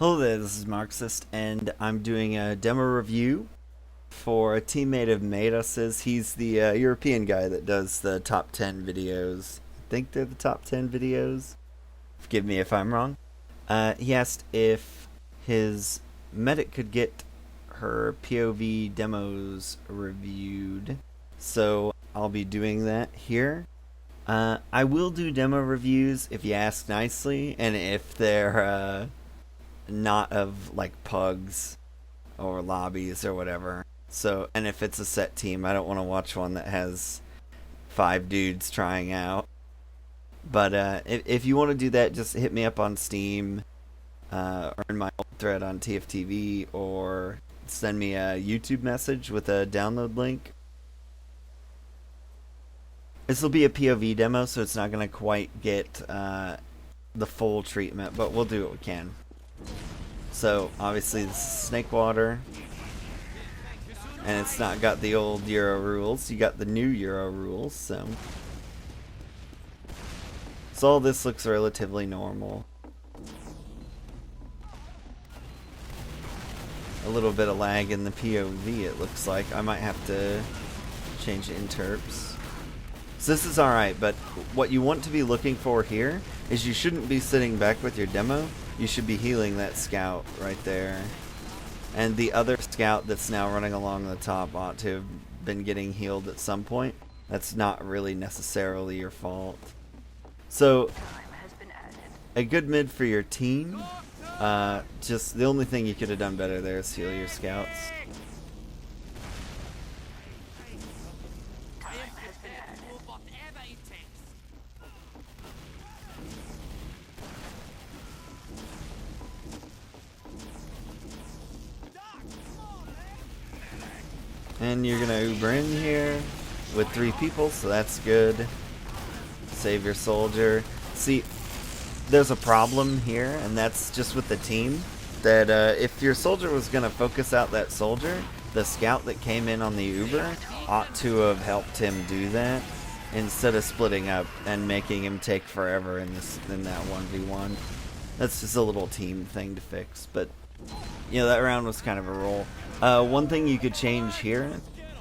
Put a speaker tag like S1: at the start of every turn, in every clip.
S1: Hello there, this is Marxist, and I'm doing a demo review for a teammate of Maidos's. He's the European guy that does the top 10 videos. I think they're the top 10 videos. Forgive me if I'm wrong. He asked if his medic could get her POV demos reviewed, so I'll be doing that here. I will do demo reviews if you ask nicely, and if they're not of like pugs or lobbies or whatever. So, and if it's a set team, I don't want to watch one that has 5 dudes trying out. But if you want to do that, just hit me up on Steam, or in my old thread on TFTV, or send me a YouTube message with a download link. This will be a POV demo, so it's not going to quite get the full treatment, but we'll do what we can. So, obviously this is snake water, and it's not got the old Euro rules, you got the new Euro rules, so all this looks relatively normal. A little bit of lag in the POV, it looks like. I might have to change interps. So this is alright, but what you want to be looking for here is you shouldn't be sitting back with your demo. You should be healing that scout right there. And the other scout that's now running along the top ought to have been getting healed at some point. That's not really necessarily your fault. So, a good mid for your team. Just the only thing you could have done better there is heal your scouts. And you're gonna Uber in here with 3 people, so that's good. Save your soldier. See, there's a problem here, and that's just with the team. That if your soldier was gonna focus out that soldier, the scout that came in on the Uber ought to have helped him do that, instead of splitting up and making him take forever in that 1v1. That's just a little team thing to fix, but you know, that round was kind of a roll. One thing you could change here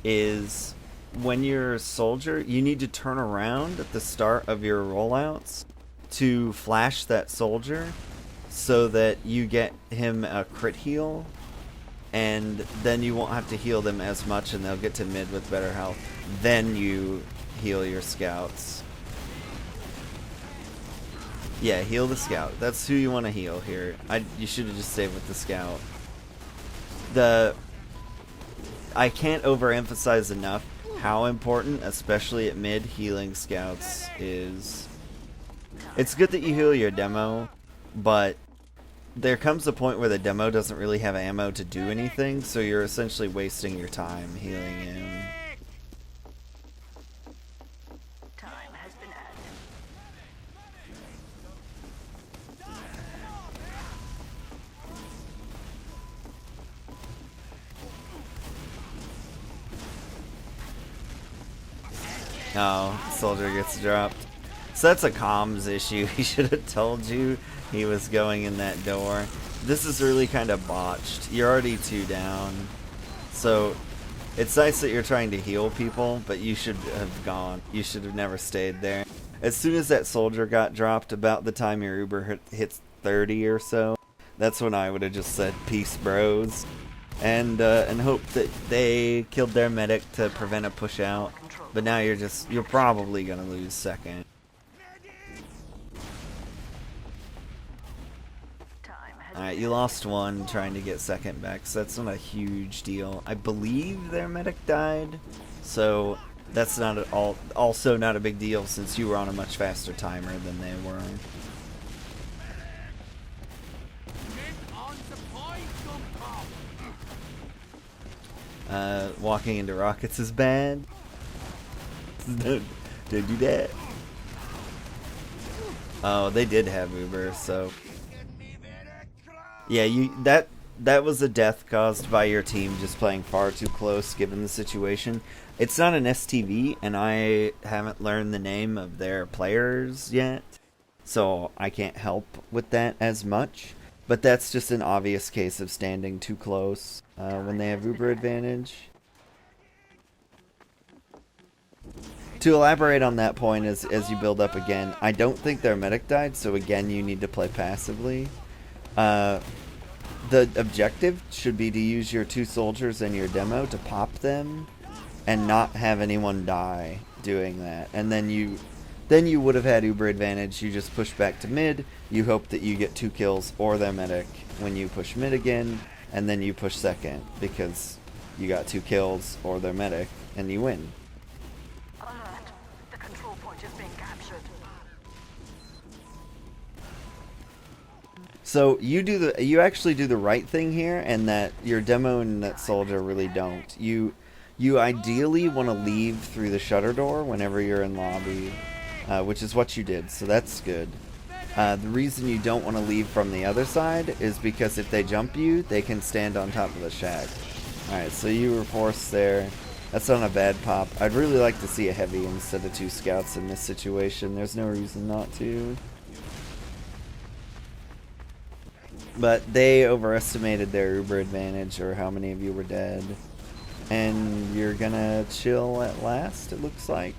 S1: is when you're a soldier, you need to turn around at the start of your rollouts to flash that soldier so that you get him a crit heal, and then you won't have to heal them as much and they'll get to mid with better health. Then you heal your scouts. Yeah, heal the scout. That's who you want to heal here. You should have just stayed with the scout. I can't overemphasize enough how important, especially at mid, healing scouts is. It's good that you heal your demo, but there comes a point where the demo doesn't really have ammo to do anything, so you're essentially wasting your time healing him. Oh, soldier gets dropped. So that's a comms issue. He should have told you he was going in that door. This is really kind of botched. You're already 2 down. So it's nice that you're trying to heal people, but you should have gone. You should have never stayed there. As soon as that soldier got dropped, about the time your Uber hits 30 or so, that's when I would have just said, peace bros. And hope that they killed their medic to prevent a push out. But now you're probably gonna lose second. Alright, you lost 1 trying to get second back, so that's not a huge deal. I believe their medic died, so that's not at all, also not a big deal since you were on a much faster timer than they were. Walking into rockets is bad. Don't do that. Oh, they did have Uber, so yeah, that was a death caused by your team just playing far too close given the situation. It's not an STV, and I haven't learned the name of their players yet, so I can't help with that as much. But that's just an obvious case of standing too close when they have Uber advantage. To elaborate on that point as you build up again, I don't think their medic died, so again you need to play passively. The objective should be to use your 2 soldiers and your demo to pop them and not have anyone die doing that. And then you would have had Uber advantage. You just push back to mid, you hope that you get 2 kills or their medic when you push mid again, and then you push second because you got 2 kills or their medic and you win. So you actually do the right thing here, and that your demo and that soldier really don't. You ideally want to leave through the shutter door whenever you're in lobby, which is what you did, so that's good. The reason you don't want to leave from the other side is because if they jump you, they can stand on top of the shack. Alright, so you were forced there. That's not a bad pop. I'd really like to see a heavy instead of 2 scouts in this situation. There's no reason not to. But they overestimated their Uber advantage, or how many of you were dead. And you're gonna chill at last, it looks like.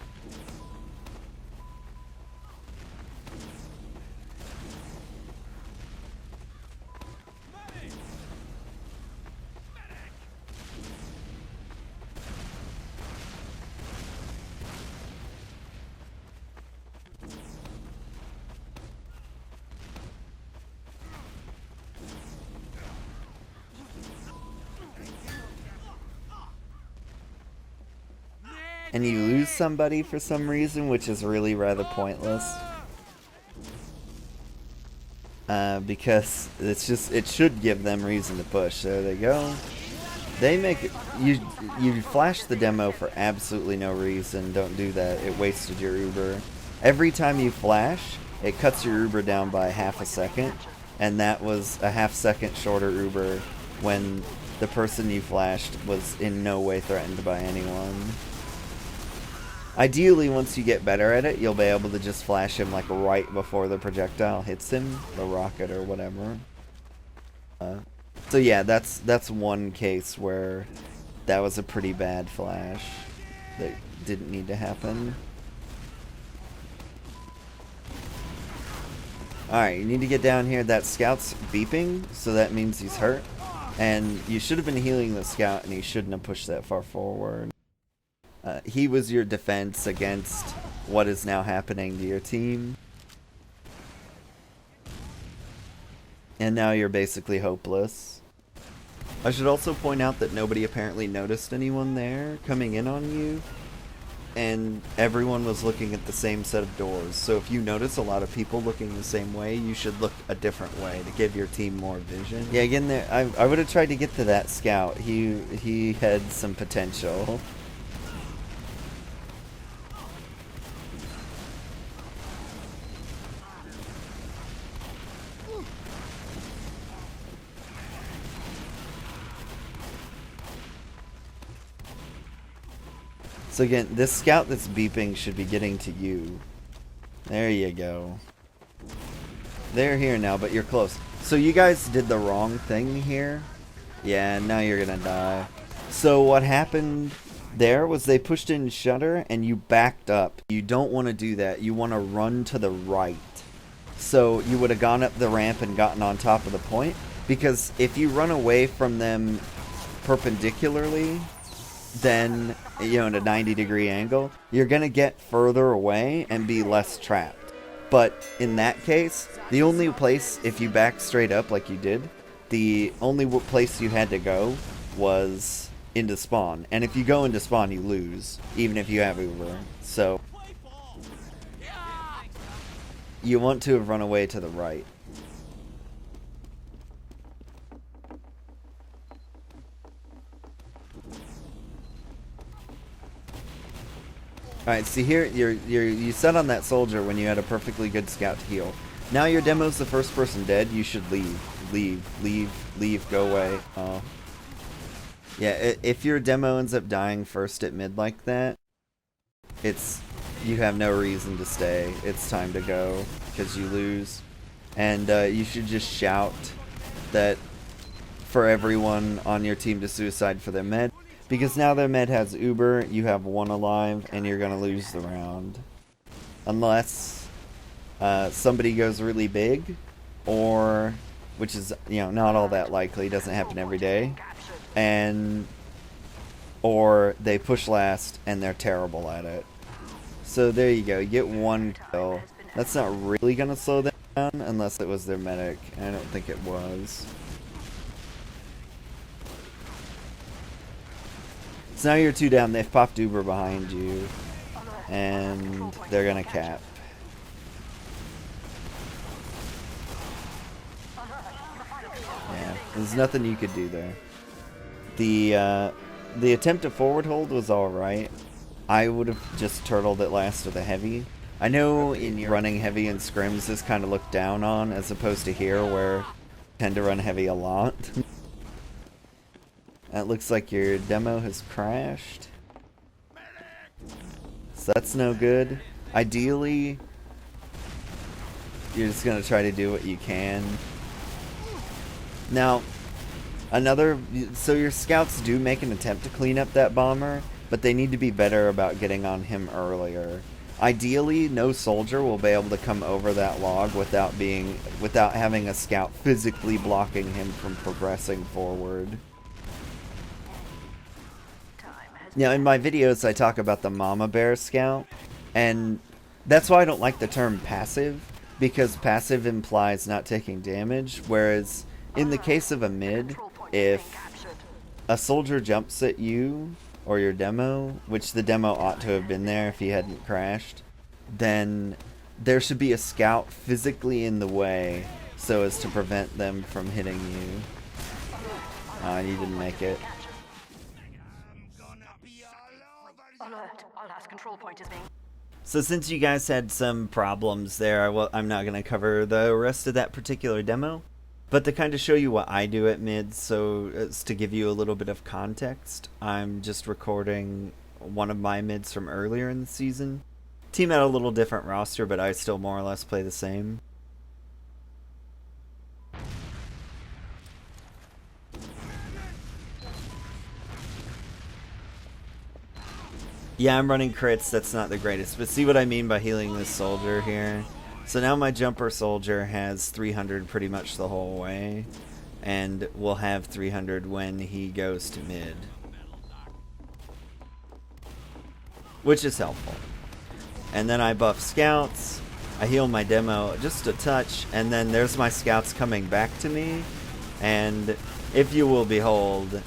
S1: And you lose somebody for some reason, which is really rather pointless. Because it should give them reason to push. There they go. They make it, you flash the demo for absolutely no reason. Don't do that. It wasted your Uber. Every time you flash, it cuts your Uber down by half a second, and that was a half-second shorter Uber when the person you flashed was in no way threatened by anyone. Ideally, once you get better at it, you'll be able to just flash him like right before the projectile hits him, the rocket or whatever. So yeah, that's one case where that was a pretty bad flash that didn't need to happen. Alright, you need to get down here. That scout's beeping, so that means he's hurt. And you should have been healing the scout, and he shouldn't have pushed that far forward. He was your defense against what is now happening to your team. And now you're basically hopeless. I should also point out that nobody apparently noticed anyone there coming in on you. And everyone was looking at the same set of doors. So if you notice a lot of people looking the same way, you should look a different way to give your team more vision. Yeah, again, there, I would have tried to get to that scout. He had some potential. So again, this scout that's beeping should be getting to you. There you go. They're here now, but you're close. So you guys did the wrong thing here. Yeah, now you're gonna die. So what happened there was they pushed in shutter and you backed up. You don't want to do that. You want to run to the right. So you would have gone up the ramp and gotten on top of the point. Because if you run away from them perpendicularly, then, you know, at a 90-degree angle, you're going to get further away and be less trapped. But in that case, the only place, if you back straight up like you did, the only place you had to go was into spawn. And if you go into spawn, you lose, even if you have Uber. So, you want to have run away to the right. Alright, see here, you set on that soldier when you had a perfectly good scout to heal. Now your demo's the first person dead, you should leave. Leave, go away. Oh. Yeah, if your demo ends up dying first at mid like that, you have no reason to stay. It's time to go, because you lose. And you should just shout that for everyone on your team to suicide for their med. Because now their med has Uber, you have 1 alive, and you're going to lose the round. Unless somebody goes really big, or, which is, you know, not all that likely, doesn't happen every day, or they push last and they're terrible at it. So there you go, you get 1 kill. That's not really going to slow them down unless it was their medic, and I don't think it was. So now you're 2 down, they've popped Uber behind you, and they're gonna cap. Yeah, there's nothing you could do there. The attempt to forward hold was alright. I would have just turtled it last with a heavy. I know in your running heavy in scrims this kind of looked down on, as opposed to here where you tend to run heavy a lot. It looks like your demo has crashed. So that's no good. Ideally, you're just going to try to do what you can. Now, so your scouts do make an attempt to clean up that bomber, but they need to be better about getting on him earlier. Ideally, no soldier will be able to come over that log without having a scout physically blocking him from progressing forward. Now, in my videos, I talk about the Mama Bear Scout, and that's why I don't like the term passive, because passive implies not taking damage, whereas in the case of a mid, if a soldier jumps at you, or your demo, which the demo ought to have been there if he hadn't crashed, then there should be a scout physically in the way so as to prevent them from hitting you. You didn't make it. So since you guys had some problems there, I'm not going to cover the rest of that particular demo. But to kind of show you what I do at mid, so as to give you a little bit of context, I'm just recording one of my mids from earlier in the season. Team had a little different roster, but I still more or less play the same. Yeah, I'm running crits, that's not the greatest, but see what I mean by healing this soldier here? So now my jumper soldier has 300 pretty much the whole way, and will have 300 when he goes to mid. Which is helpful. And then I buff scouts, I heal my demo just a touch, and then there's my scouts coming back to me, and if you will behold,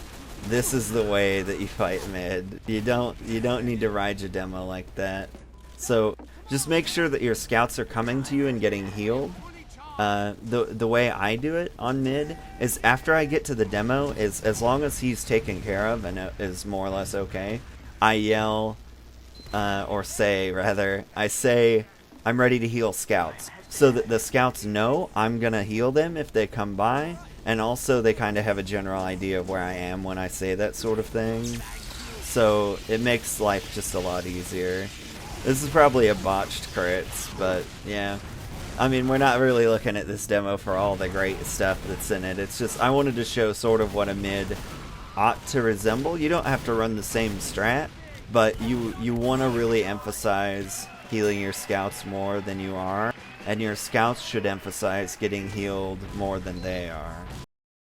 S1: this is the way that you fight mid. You don't need to ride your demo like that. So just make sure that your scouts are coming to you and getting healed. The way I do it on mid is after I get to the demo, is as long as he's taken care of and is more or less okay, I yell, or say rather, I say I'm ready to heal scouts, so that the scouts know I'm gonna heal them if they come by. And also they kind of have a general idea of where I am when I say that sort of thing. So it makes life just a lot easier. This is probably a botched crits, but yeah. I mean, we're not really looking at this demo for all the great stuff that's in it. It's just, I wanted to show sort of what a mid ought to resemble. You don't have to run the same strat, but you want to really emphasize healing your scouts more than you are. And your scouts should emphasize getting healed more than they are.